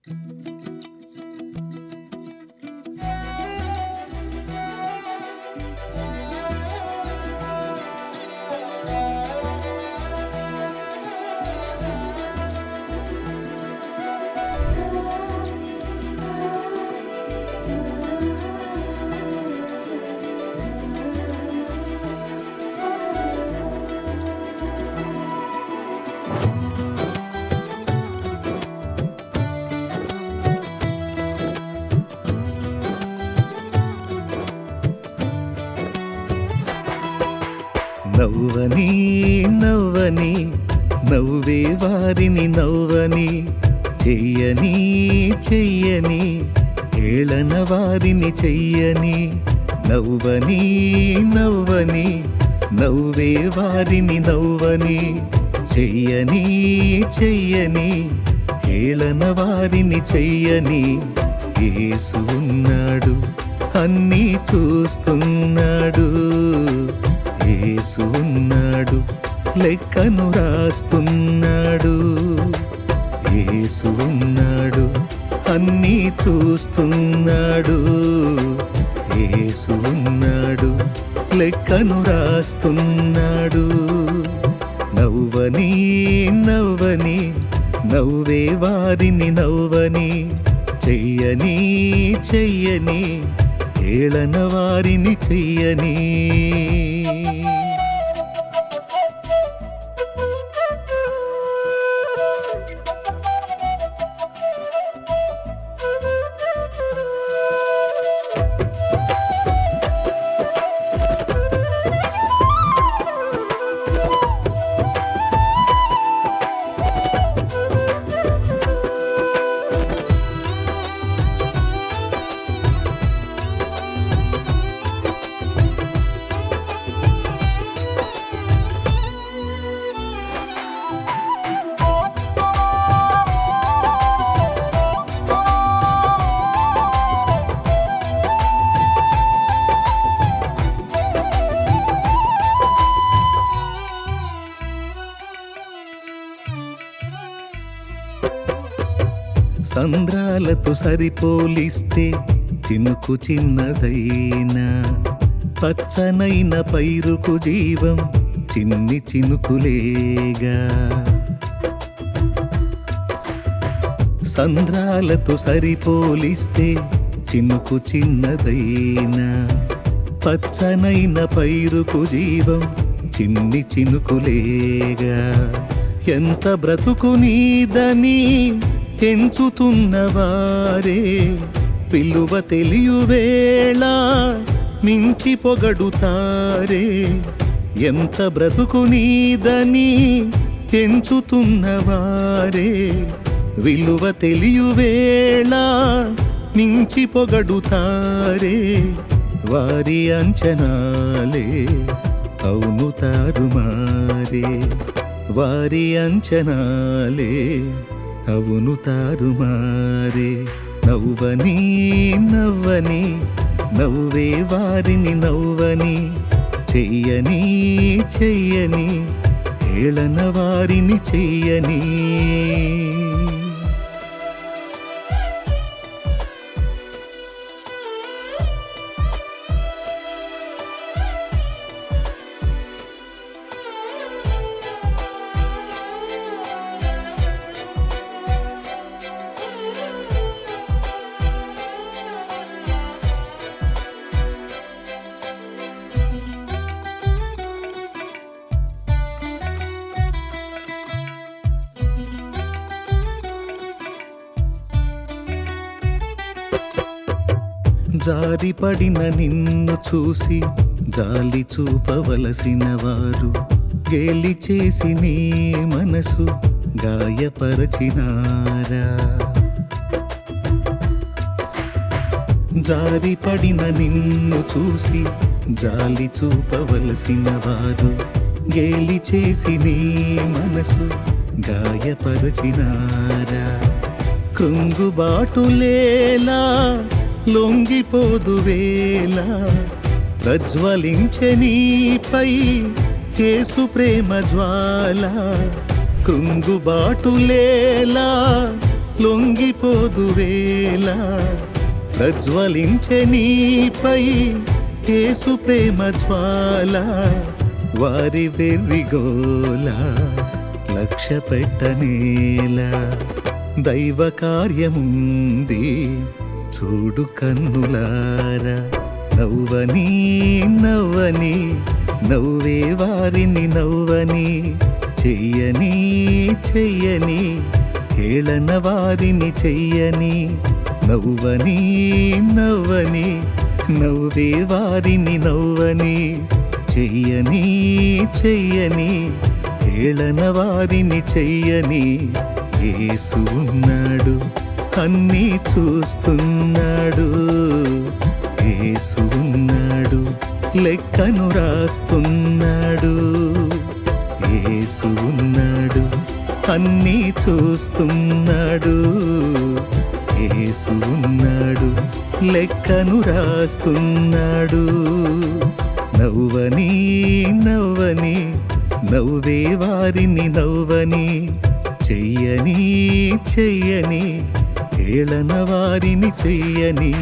నవ్వని నవ్వని నవ్వే వారిని నవ్వని, చెయ్యని చెయ్యని ఏళన వారిని చెయ్యని. నవ్వని నవ్వని నవ్వే వారిని నవ్వని, చెయ్యని చెయ్యని ఏళన వారిని చెయ్యని. యేసు ఉన్నాడు, అన్నీ చూస్తున్నాడు. యేసు ఉన్నాడు, లెక్కను రాస్తున్నాడు. యేసు ఉన్నాడు, అన్నీ చూస్తున్నాడు. యేసు ఉన్నాడు, లెక్కను రాస్తున్నాడు. నవ్వని నవ్వని నవ్వే వారిని నవ్వని, చెయ్యని చెయ్యని ఏళన వారిని చెయ్యని. సంద్రాలతో సరిపోలిస్తే చినుకు చిన్నదైనా, పచ్చనైన పైరుకు జీవం చిన్ని చినుకులేగా. సంద్రాలతో సరిపోలిస్తే చినుకు చిన్నదైనా, పచ్చనైన పైరుకు జీవం చిన్ని చినుకులేగా. ఎంత బ్రతుకు నీదని ఎంచుతున్నవారే పిలువ తెలియువేళ మించి పొగడుతారే. ఎంత బ్రతుకు నీదని ఎంచుతున్నవారే విలువ తెలియువేళ మించి పొగడుతారే. వారి అంచనాలే అవును తారుమారే. వారి అంచనాలే అవును తారుమారే. నవ్వని నవ్వని నవ్వే వారిని నవ్వని, చెయ్యని చెయ్యని ఏళన వారిని చెయ్యని. జారిపడిన నిన్ను చూసి జాలి చూపవలసిన వారు, గేలి చేసి నీ మనసు గాయపరచినారా. జారిపడిన నిన్ను చూసి జాలి చూపవలసిన వారు, గేలి చేసి నీ మనసు గాయపరచినారా. కృంగుబాటులేలా లొంగిపోదు వేళ, ప్రజ్వలించె నీపై యేసు ప్రేమ జ్వాల. కృంగుబాటులేలా లొంగిపోదు వేళ ప్రజ్వలించే నీపై యేసు ప్రేమ జ్వాల వారి వెర్రిగోల లక్ష్య పెట్టనేలా దైవ కార్యముంది చూడు కన్నులారా నవ్వని నవ్వని నవ్వే వారిని నవ్వని చెయ్యని చెయ్యని హేళన వారిని చెయ్యని నవ్వని నవ్వని నవ్వే వారిని నవ్వని చెయ్యని చెయ్యని హేళన వారిని చెయ్యని యేసు ఉన్నాడు అన్నీ చూస్తున్నాడు యేసు ఉన్నాడు లెక్కను రాస్తున్నాడు యేసు ఉన్నాడు అన్నీ చూస్తున్నాడు యేసు ఉన్నాడు లెక్కను రాస్తున్నాడు నవ్వని నవ్వని నవ్వే వారిని నవ్వని చెయ్యని చెయ్యని హేళన వారిని చెయ్యని